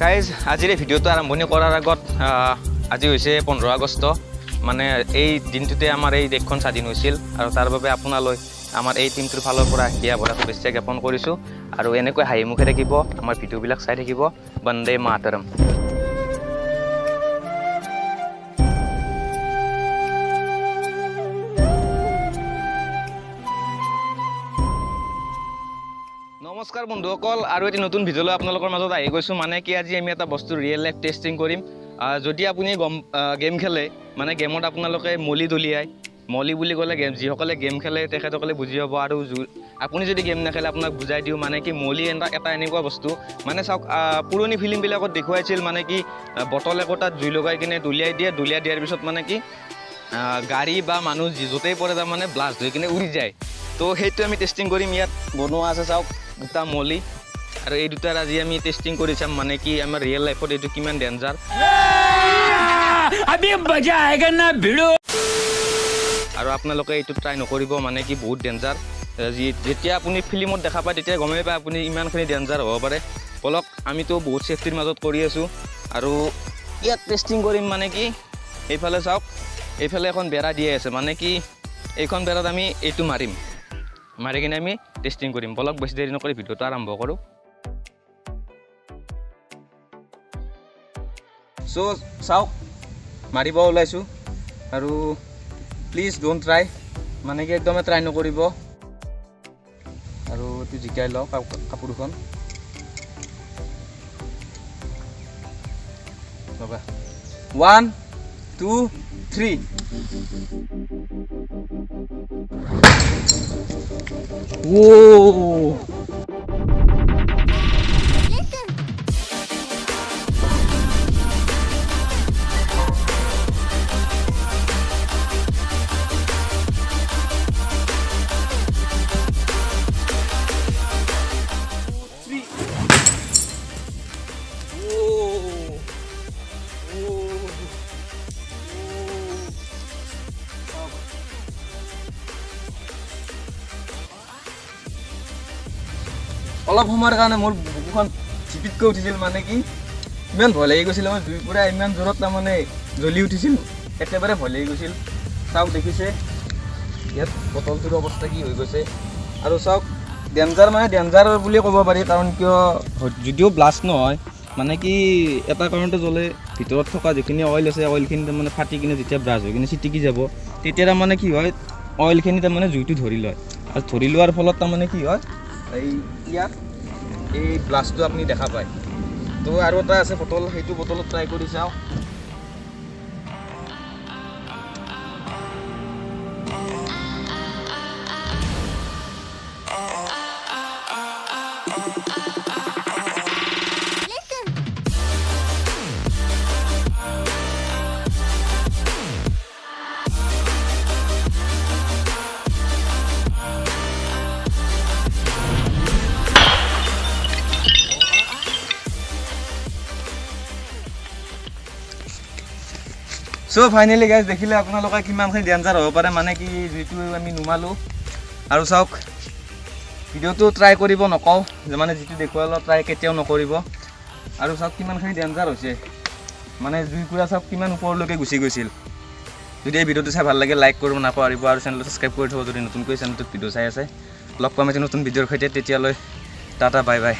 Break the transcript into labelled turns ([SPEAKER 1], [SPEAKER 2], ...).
[SPEAKER 1] Guys আজিৰ এই ভিডিঅ'টো আৰম্ভণি কৰাৰ আগত আজি হৈছে 15 আগষ্ট মানে এই দিনটোতে আমাৰ এই দেশখন স্বাধীন হৈছিল আৰু তাৰ বাবে আপোনালৈ আমাৰ এই টিমটোৰ ফালৰ পৰা হিয়া ভৰা শুভেচ্ছা জ্ঞাপন কৰিছোঁ আৰু এনেকৈ হাঁহি মুখে থাকিব আমাৰ ভিডিঅ'বিলাক চাই থাকিব বন্দে মাতৰম। নমস্কাৰ বন্ধুসকল, আৰু এটি নতুন ভিডিঅ'লৈ আপোনালোকৰ মাজত আহি গৈছোঁ। মানে কি আজি আমি এটা বস্তু ৰিয়েল লাইফ টেষ্টিং কৰিম। যদি আপুনি গেম খেলে মানে গেমত আপোনালোকে মলি দলিয়ায়, মলি বুলি ক'লে যিসকলে গেম খেলে তেখেতসকলে বুজি পাব, আৰু আপুনি যদি গেম নেখেলে আপোনাক বুজাই দিওঁ। মানে কি মলি এটা এনেকুৱা বস্তু মানে চাওক, পুৰণি ফিল্মবিলাকত দেখুৱাইছিল মানে কি বটল একোটাত জুই লগাই কিনে দলিয়াই দিয়াৰ পিছত মানে কি গাড়ী বা মানুহ য'তেই পৰে তাৰমানে ব্লাষ্ট হৈ কিনে উৰি যায়। তো সেইটো আমি টেষ্টিং কৰিম। ইয়াত বনোৱা আছে চাওক দুটা মলি, আৰু এই দুটাৰ আজি আমি টেষ্টিং কৰি চাম মানে কি আমাৰ ৰিয়েল লাইফত এইটো কিমান ডেঞ্জাৰ। আৰু আপোনালোকে এইটো ট্ৰাই নকৰিব, মানে কি বহুত ডেঞ্জাৰ। যেতিয়া আপুনি ফিল্মত দেখা পায় তেতিয়া গমেই পায় আপুনি ইমানখিনি ডেঞ্জাৰ হ'ব পাৰে। বলক আমিতো বহুত ছেফটিৰ মাজত কৰি আছোঁ আৰু ইয়াত টেষ্টিং কৰিম। মানে কি এইফালে চাওক, এইফালে এখন বেৰা দিয়ে আছে, মানে কি এইখন বেৰাত আমি এইটো মাৰি কিনে আমি টেষ্টিং কৰিম। বলক বেছি দেৰি নকৰি ভিডিঅ'টো আৰম্ভ কৰোঁ। চ' চাওক মাৰিব ওলাইছোঁ, আৰু প্লিজ ডোণ্ট ট্ৰাই, মানে কি একদমেই ট্ৰাই নকৰিব। আৰু এইটো জিকাই লওক কাপোৰখন। 1 2 3 Whoa! অলপ সময়ৰ কাৰণে মোৰ বুকুখন চিপিতকৈ উঠিছিল, মানে কি ইমান ভয় লাগি গৈছিল। মই জুই পুৰা ইমান জোৰত তাৰমানে জ্বলি উঠিছিল, একেবাৰে ভয় লাগি গৈছিল। চাওক দেখিছে ইয়াত বটলটোৰ অৱস্থা কি হৈ গৈছে। আৰু চাওক ডেঞ্জাৰ মানে ডেঞ্জাৰ বুলিয়ে ক'ব পাৰি, কাৰণ কিয় যদিও ব্লাষ্ট নহয়, মানে কি এটা কাৰণতে জ্বলে, ভিতৰত থকা যিখিনি অইল আছে অইলখিনি তাৰমানে ফাটি কিনে যেতিয়া ব্ৰাছ হৈ কিনে চিটিকি যাব তেতিয়া তাৰমানে কি হয় অইলখিনি তাৰমানে জুইটো ধৰি লয়, আৰু ধৰি লোৱাৰ ফলত তাৰমানে কি হয় ইয়াত এই ব্লাষ্টটো আপুনি দেখা পায়। তো আৰু এটা আছে বটল, সেইটো বটলত ট্ৰাই কৰি চাওঁ। চ' ফাইনেলি গাইজ দেখিলে আপোনালোকে কিমানখিনি ডেঞ্জাৰ হ'ব পাৰে, মানে কি যিটো আমি নুমালোঁ। আৰু চাওক ভিডিঅ'টো ট্ৰাই কৰিব নকওঁ, মানে যিটো দেখুৱালোঁ ট্ৰাই কেতিয়াও নকৰিব। আৰু চাওক কিমানখিনি ডেঞ্জাৰ হৈছে, মানে জুইকুৰা চাওক কিমান ওপৰলৈকে গুচি গৈছিল। যদি এই ভিডিঅ'টো চাই ভাল লাগে লাইক কৰিব নাপাহৰিব, আৰু চেনেলটো ছাবস্ক্ৰাইব কৰি থ'ব যদি নতুনকৈ চেনেলটোত ভিডিঅ' চাই আছে। লগ পাম এটি নতুন ভিডিঅ'ৰ সৈতে, তেতিয়ালৈ টাটা বাই বাই।